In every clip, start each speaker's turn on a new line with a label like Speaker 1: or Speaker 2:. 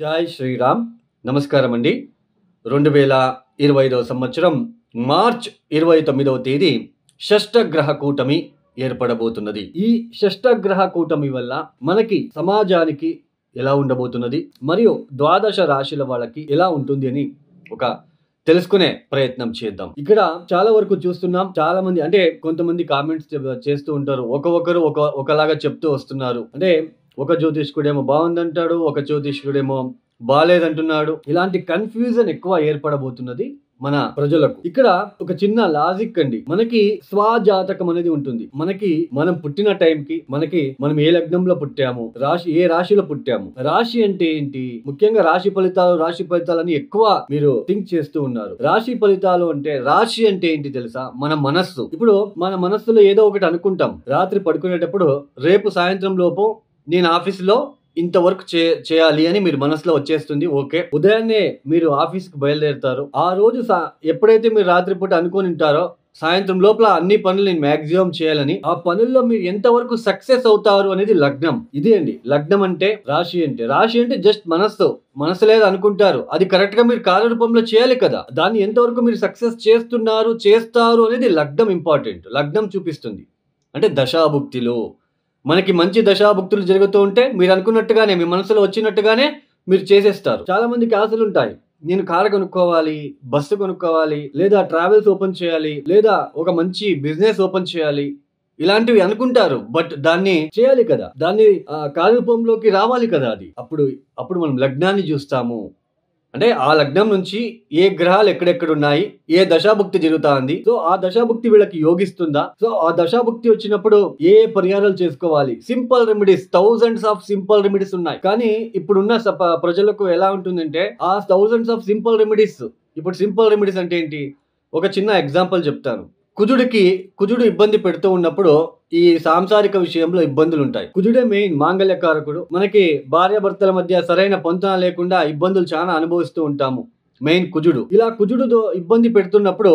Speaker 1: జై శ్రీరామ్. నమస్కారం అండి. 2025 సంవత్సరం మార్చ్ 29వ తేదీ షష్టగ్రహ కూటమి ఏర్పడబోతున్నది. ఈ షష్టగ్రహ కూటమి వల్ల మనకి సమాజానికి ఎలా ఉండబోతున్నది, మరియు ద్వాదశ రాశుల వాళ్ళకి ఎలా ఉంటుంది అని ఒక తెలుసుకునే ప్రయత్నం చేద్దాం. ఇక్కడ చాలా వరకు చూస్తున్నాం, చాలా మంది అంటే కొంతమంది కామెంట్స్ చేస్తూ ఉంటారు. ఒక్కొక్కరు ఒకలాగా చెప్తూ వస్తున్నారు. అంటే ఒక జ్యోతిష్కుడేమో బాగుందంటాడు, ఒక జ్యోతిష్కుడేమో బాలేదంటున్నాడు. ఇలాంటి కన్ఫ్యూజన్ ఎక్కువ ఏర్పడబోతున్నది మన ప్రజలకు. ఇక్కడ ఒక చిన్న లాజిక్ అండి. మనకి స్వజాతకం అనేది ఉంటుంది. మనం పుట్టిన టైంకి మనం ఏ లగ్నంలో పుట్టాము, ఏ రాశిలో పుట్టాము. రాశి అంటే ఏంటి? ముఖ్యంగా రాశి ఫలితాలని ఎక్కువ మీరు థింక్ చేస్తూ ఉన్నారు. రాశి ఫలితాలు అంటే, రాశి అంటే ఏంటి తెలుసా? మన మనస్సు. ఇప్పుడు మన మనస్సులో ఏదో ఒకటి అనుకుంటాం. రాత్రి పడుకునేటప్పుడు రేపు సాయంత్రం లోపు నేను ఆఫీసులో ఇంతవరకు చేయాలి అని మీరు మనసులో వచ్చేస్తుంది. ఓకే, ఉదయాన్నే మీరు ఆఫీస్కి బయలుదేరుతారు. ఆ రోజు ఎప్పుడైతే మీరు రాత్రిపూట అనుకొని ఉంటారో సాయంత్రం లోపల అన్ని పనులు నేను మాక్సిమం చేయాలని, ఆ పనుల్లో మీరు ఎంతవరకు సక్సెస్ అవుతారు అనేది లగ్నం. ఇదే అండి లగ్నం అంటే. రాశి అంటే జస్ట్ మనస్సు లేదు అనుకుంటారు, అది కరెక్ట్ గా మీరు కార్యరూపంలో చేయాలి కదా. దాన్ని ఎంతవరకు మీరు సక్సెస్ చేస్తారు అనేది లగ్నం ఇంపార్టెంట్. లగ్నం చూపిస్తుంది. అంటే దశాభుక్తిలో మనకి మంచి దశాభుక్తులు జరుగుతూ ఉంటే మీరు అనుకున్నట్టుగానే, మీ మనసులో వచ్చినట్టుగానే మీరు చేసేస్తారు. చాలా మందికి ఆశలు ఉంటాయి. నేను కారు కొనుక్కోవాలి, బస్సు కొనుక్కోవాలి, లేదా ట్రావెల్స్ ఓపెన్ చేయాలి, లేదా ఒక మంచి బిజినెస్ ఓపెన్ చేయాలి, ఇలాంటివి అనుకుంటారు. బట్ దాన్ని చేయాలి కదా, దాన్ని కార్యరూపంలోకి రావాలి కదా. అది అప్పుడు మనం లగ్నాన్ని చూస్తాము. అంటే ఆ లగ్నం నుంచి ఏ గ్రహాలు ఎక్కడెక్కడ ఉన్నాయి, ఏ దశాభుక్తి జరుగుతా ఉంది, సో ఆ దశాభుక్తి వీళ్ళకి యోగిస్తుందా, సో ఆ దశాభుక్తి వచ్చినప్పుడు ఏ పరిహారాలు చేసుకోవాలి. Simple remedies, thousands of simple remedies ఉన్నాయి. కానీ ఇప్పుడున్న ప్రజలకు ఎలా ఉంటుందంటే, ఆ థౌజండ్స్ ఆఫ్ సింపుల్ రెమెడీస్, ఇప్పుడు సింపుల్ రెమెడీస్ అంటే ఏంటి? ఒక చిన్న ఎగ్జాంపుల్ చెప్తాను. కుజుడు ఇబ్బంది పెడుతూ ఉన్నప్పుడు ఈ సాంసారిక విషయంలో ఇబ్బందులు ఉంటాయి. కుజుడే మెయిన్ మాంగళ్యకారకుడు. మనకి భార్యాభర్తల మధ్య సరైన పొంతన లేకుండా ఇబ్బందులు చాలా అనుభవిస్తూ ఉంటాము. మెయిన్ కుజుడు. ఇలా కుజుడుతో ఇబ్బంది పెడుతున్నప్పుడు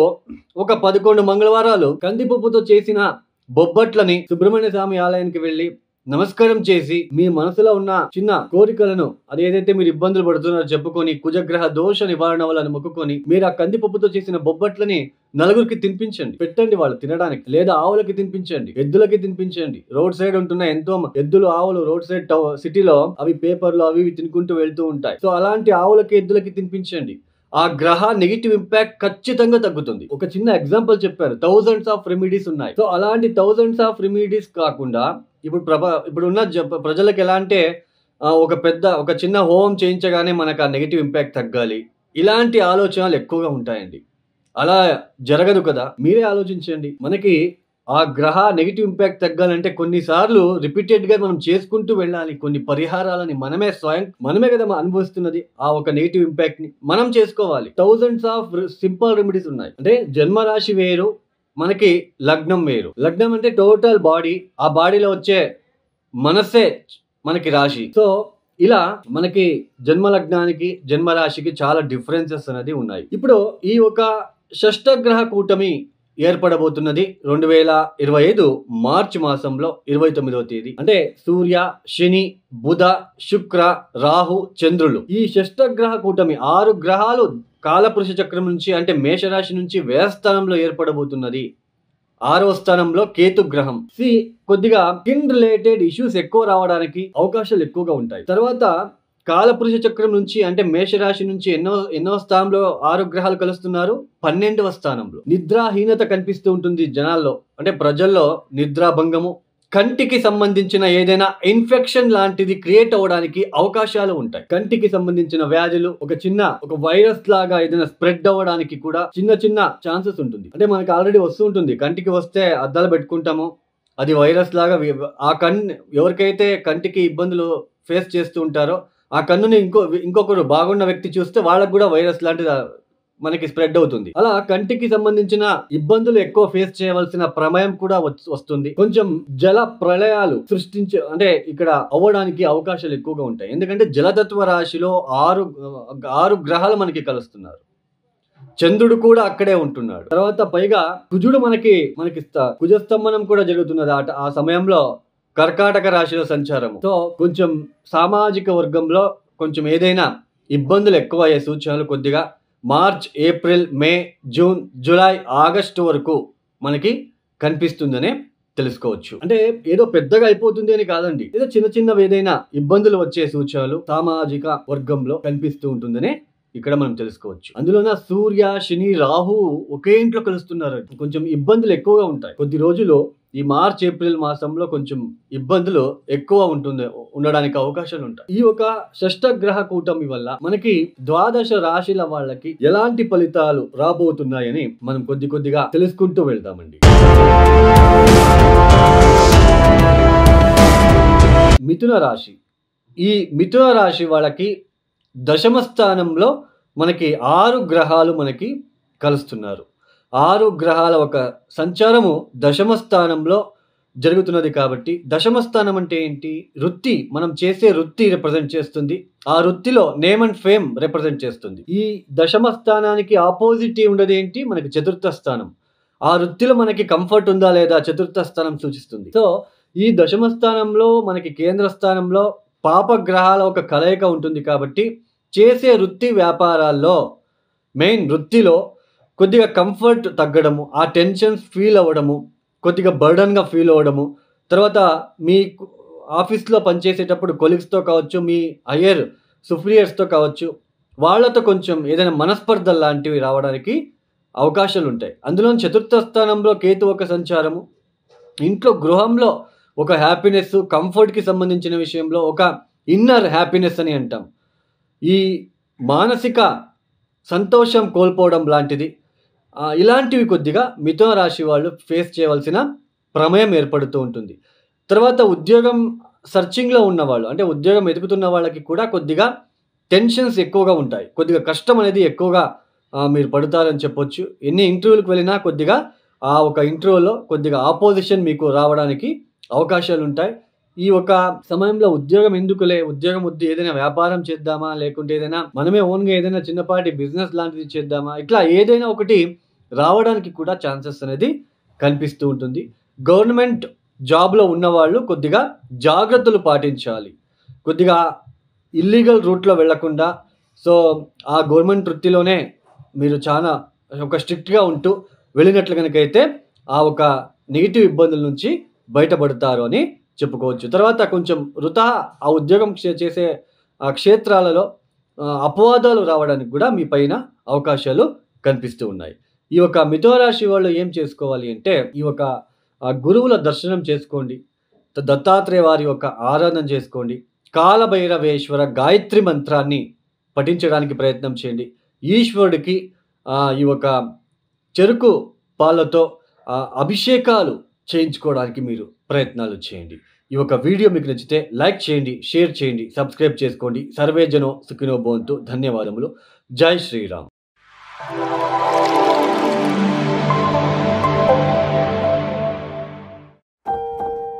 Speaker 1: ఒక 11 మంగళవారాలు కందిపప్పుతో చేసిన బొబ్బట్లని సుబ్రహ్మణ్య స్వామి ఆలయానికి వెళ్ళి నమస్కారం చేసి, మీ మనసులో ఉన్న చిన్న కోరికలను, అదేదైతే మీరు ఇబ్బందులు పడుతున్నారో చెప్పుకొని, కుజగ్రహ దోష నివారణ వల్ల మొక్కుకొని, మీరు ఆ కందిపప్పుతో చేసిన బొబ్బట్లని నలుగురికి తినిపించండి. పెట్టండి వాళ్ళు తినడానికి, లేదా ఆవులకి తినిపించండి, ఎద్దులకి తినిపించండి. రోడ్ సైడ్ ఉంటున్న ఎంతో ఎద్దులు, ఆవులు రోడ్ సైడ్ సిటీలో అవి పేపర్లు అవి తినుకుంటూ వెళ్తూ ఉంటాయి. సో అలాంటి ఆవులకి, ఎద్దులకి తినిపించండి. ఆ గ్రహ నెగిటివ్ ఇంపాక్ట్ ఖచ్చితంగా తగ్గుతుంది. ఒక చిన్న ఎగ్జాంపుల్ చెప్పారు. థౌజండ్స్ ఆఫ్ రెమెడీస్ ఉన్నాయి. సో అలాంటి థౌజండ్స్ ఆఫ్ రెమెడీస్ కాకుండా ఇప్పుడున్న ప్రజలకు ఎలా అంటే, ఒక చిన్న హోమం చేయించగానే మనకు ఆ నెగిటివ్ ఇంపాక్ట్ తగ్గాలి, ఇలాంటి ఆలోచనలు ఎక్కువగా ఉంటాయండి. అలా జరగదు కదా. మీరే ఆలోచించండి. మనకి ఆ గ్రహ నెగిటివ్ ఇంపాక్ట్ తగ్గాలంటే కొన్నిసార్లు రిపీటెడ్ గా మనం చేసుకుంటూ వెళ్ళాలి. కొన్ని పరిహారాలని మనమే కదా అనుభవిస్తున్నది. ఆ ఒక నెగిటివ్ ఇంపాక్ట్ ని మనం చేసుకోవాలి. థౌజండ్స్ ఆఫ్ సింపుల్ రెమెడీస్ ఉన్నాయి. అంటే జన్మరాశి వేరు, మనకి లగ్నం వేరు. లగ్నం అంటే టోటల్ బాడీ, ఆ బాడీలో వచ్చే మనస్సే మనకి రాశి. సో ఇలా మనకి జన్మ లగ్నానికి, జన్మరాశికి చాలా డిఫరెన్సెస్ అనేది ఉన్నాయి. ఇప్పుడు ఈ ఒక షష్టగ్రహ కూటమి ఏర్పడబోతున్నది 2025 మార్చి మాసంలో 29వ తేదీ. అంటే సూర్య, శని, బుధ, శుక్ర, రాహు, చంద్రులు, ఈ షష్టగ్రహ కూటమి 6 గ్రహాలు కాలపురుష చక్రం నుంచి, అంటే మేషరాశి నుంచి వ్యయస్థానంలో ఏర్పడబోతున్నది. 6వ స్థానంలో కేతు గ్రహం. కొద్దిగా స్కిన్ రిలేటెడ్ ఇష్యూస్ ఎక్కువ రావడానికి అవకాశాలు ఎక్కువగా ఉంటాయి. తర్వాత కాలపురుష చక్రం నుంచి, అంటే మేషరాశి నుంచి ఎన్నో స్థానంలో 6 గ్రహాలు కలుస్తున్నారు? 12వ స్థానంలో. నిద్రాహీనత కనిపిస్తూ ఉంటుంది జనాల్లో, అంటే ప్రజల్లో నిద్రాభంగము, కంటికి సంబంధించిన ఏదైనా ఇన్ఫెక్షన్ లాంటిది క్రియేట్ అవ్వడానికి అవకాశాలు ఉంటాయి. కంటికి సంబంధించిన వ్యాధులు, ఒక వైరస్ లాగా ఏదైనా స్ప్రెడ్ అవ్వడానికి కూడా చిన్న ఛాన్సెస్ ఉంటుంది. అంటే మనకి ఆల్రెడీ వస్తూ ఉంటుంది. కంటికి వస్తే అద్దాలు పెట్టుకుంటాము, అది వైరస్ లాగా ఎవరికైతే కంటికి ఇబ్బందులు ఫేస్ చేస్తూ ఉంటారో, ఆ కన్నుని ఇంకొకరు బాగున్న వ్యక్తి చూస్తే వాళ్ళకు కూడా వైరస్ లాంటిది మనకి స్ప్రెడ్ అవుతుంది. అలా కంటికి సంబంధించిన ఇబ్బందులు ఎక్కువ ఫేస్ చేయవలసిన ప్రమేయం కూడా వస్తుంది. కొంచెం జల ప్రళయాలు అంటే ఇక్కడ అవ్వడానికి అవకాశాలు ఎక్కువగా ఉంటాయి. ఎందుకంటే జలతత్వ రాశిలో 6 గ్రహాలు మనకి కలుస్తున్నారు. చంద్రుడు కూడా అక్కడే ఉంటున్నాడు. తర్వాత పైగా కుజుడు మనకి కుజస్తంభనం కూడా జరుగుతున్నది ఆ సమయంలో. కర్కాటక రాశిలో సంచారము. సో కొంచెం సామాజిక వర్గంలో కొంచెం ఏదైనా ఇబ్బందులు ఎక్కువయ్యే సూచనలు కొద్దిగా మార్చ్, ఏప్రిల్, మే, జూన్, జులై, ఆగస్టు వరకు మనకి కనిపిస్తుందనే తెలుసుకోవచ్చు. అంటే ఏదో పెద్దగా అయిపోతుంది అని కాదండి. ఏదో చిన్న చిన్నవి ఏదైనా ఇబ్బందులు వచ్చే సూచనలు సామాజిక వర్గంలో కనిపిస్తూ ఉంటుందనే ఇక్కడ మనం తెలుసుకోవచ్చు. అందులోన సూర్య, శని, రాహు ఒకే ఇంట్లో కలుస్తున్నారు. కొంచెం ఇబ్బందులు ఎక్కువగా ఉంటాయి. కొద్ది రోజులు ఈ మార్చ్, ఏప్రిల్ మాసంలో కొంచెం ఇబ్బందులు ఎక్కువ ఉండడానికి అవకాశాలు ఉంటాయి. ఈ ఒక షష్టగ్రహ కూటమి వల్ల మనకి ద్వాదశ రాశుల వాళ్ళకి ఎలాంటి ఫలితాలు రాబోతున్నాయని మనం కొద్దిగా తెలుసుకుంటూ వెళ్దామండి. మిథున రాశి. ఈ మిథున రాశి వాళ్ళకి దశమ స్థానంలో మనకి 6 గ్రహాలు మనకి కలుస్తున్నారు. 6 గ్రహాల ఒక సంచారము దశమ స్థానంలో జరుగుతున్నది కాబట్టి, దశమ స్థానం అంటే ఏంటి? వృత్తి, మనం చేసే వృత్తి రిప్రజెంట్ చేస్తుంది. ఆ వృత్తిలో నేమ్ అండ్ ఫేమ్ రిప్రజెంట్ చేస్తుంది. ఈ దశమ స్థానానికి ఆపోజిట్ ఉండేది ఏంటి? మనకి చతుర్థ స్థానం. ఆ వృత్తిలో మనకి కంఫర్ట్ ఉందా లేదా చతుర్థ స్థానం సూచిస్తుంది. సో ఈ దశమ స్థానంలో మనకి కేంద్ర స్థానంలో పాపగ్రహాల ఒక కలయిక ఉంటుంది కాబట్టి చేసే వృత్తి వ్యాపారాల్లో మెయిన్ వృత్తిలో కొద్దిగా కంఫర్ట్ తగ్గడము, ఆ టెన్షన్స్ ఫీల్ అవ్వడము, కొద్దిగా బర్డన్గా ఫీల్ అవ్వడము, తర్వాత మీ ఆఫీస్లో పనిచేసేటప్పుడు కొలీగ్స్తో కావచ్చు, మీ హయ్యర్ సుపీరియర్స్తో కావచ్చు, వాళ్ళతో కొంచెం ఏదైనా మనస్పర్ధలు లాంటివి రావడానికి అవకాశాలు ఉంటాయి. అందులో చతుర్థ స్థానంలో కేతు ఒక సంచారము, ఇంట్లో గృహంలో ఒక హ్యాపీనెస్, కంఫర్ట్కి సంబంధించిన విషయంలో ఒక ఇన్నర్ హ్యాపీనెస్ అని అంటాం. ఈ మానసిక సంతోషం కోల్పోవడం లాంటిది, ఇలాంటివి కొద్దిగా మిథున రాశి వాళ్ళు ఫేస్ చేయవలసిన ప్రమేయం ఏర్పడుతూ ఉంటుంది. తర్వాత ఉద్యోగం సర్చింగ్లో ఉన్నవాళ్ళు, అంటే ఉద్యోగం ఎదుగుతున్న వాళ్ళకి కూడా కొద్దిగా టెన్షన్స్ ఎక్కువగా ఉంటాయి. కొద్దిగా కష్టం అనేది ఎక్కువగా మీరు పడతారని చెప్పొచ్చు. ఎన్ని ఇంటర్వ్యూలకు వెళ్ళినా కొద్దిగా ఆ ఒక ఇంటర్వ్యూలో కొద్దిగా ఆపోజిషన్ మీకు రావడానికి అవకాశాలు ఉంటాయి. ఈ ఒక సమయంలో ఉద్యోగం ఎందుకులే, ఉద్యోగం వద్దు, ఏదైనా వ్యాపారం చేద్దామా, లేకుంటే ఏదైనా మనమే ఓన్గా ఏదైనా చిన్నపాటి బిజినెస్ లాంటిది చేద్దామా, ఇట్లా ఏదైనా ఒకటి రావడానికి కూడా ఛాన్సెస్ అనేది కనిపిస్తూ ఉంటుంది. గవర్నమెంట్ జాబ్లో ఉన్నవాళ్ళు కొద్దిగా జాగ్రత్తలు పాటించాలి. కొద్దిగా ఇల్లీగల్ రూట్లో వెళ్లకుండా, సో ఆ గవర్నమెంట్ వృత్తిలోనే మీరు చాలా ఒక స్ట్రిక్ట్గా ఉంటూ వెళ్ళినట్లు కనుకైతే ఆ ఒక నెగిటివ్ ఇబ్బందుల నుంచి బయటపడతారు అని చెప్పుకోవచ్చు. తర్వాత కొంచెం ఆ ఉద్యోగం చేసే ఆ క్షేత్రాలలో అపవాదాలు రావడానికి కూడా మీ పైన అవకాశాలు కనిపిస్తూ ఉన్నాయి. ఈ యొక్క మిథున రాశి వాళ్ళు ఏం చేసుకోవాలి అంటే, ఈ యొక్క గురువుల దర్శనం చేసుకోండి, దత్తాత్రేయ వారి యొక్క ఆరాధన చేసుకోండి, కాలభైరవేశ్వర గాయత్రి మంత్రాన్ని పఠించడానికి ప్రయత్నం చేయండి. ఈశ్వరుడికి ఈ యొక్క చెరుకు పాలతో అభిషేకాలు చేయించుకోవడానికి మీరు ప్రయత్నాలు చేయండి. ఈ యొక్క వీడియో మీకు నచ్చితే లైక్ చేయండి, షేర్ చేయండి, సబ్స్క్రైబ్ చేసుకోండి. సర్వే జనో సుఖినో భవంతు. ధన్యవాదములు. జై శ్రీరామ్.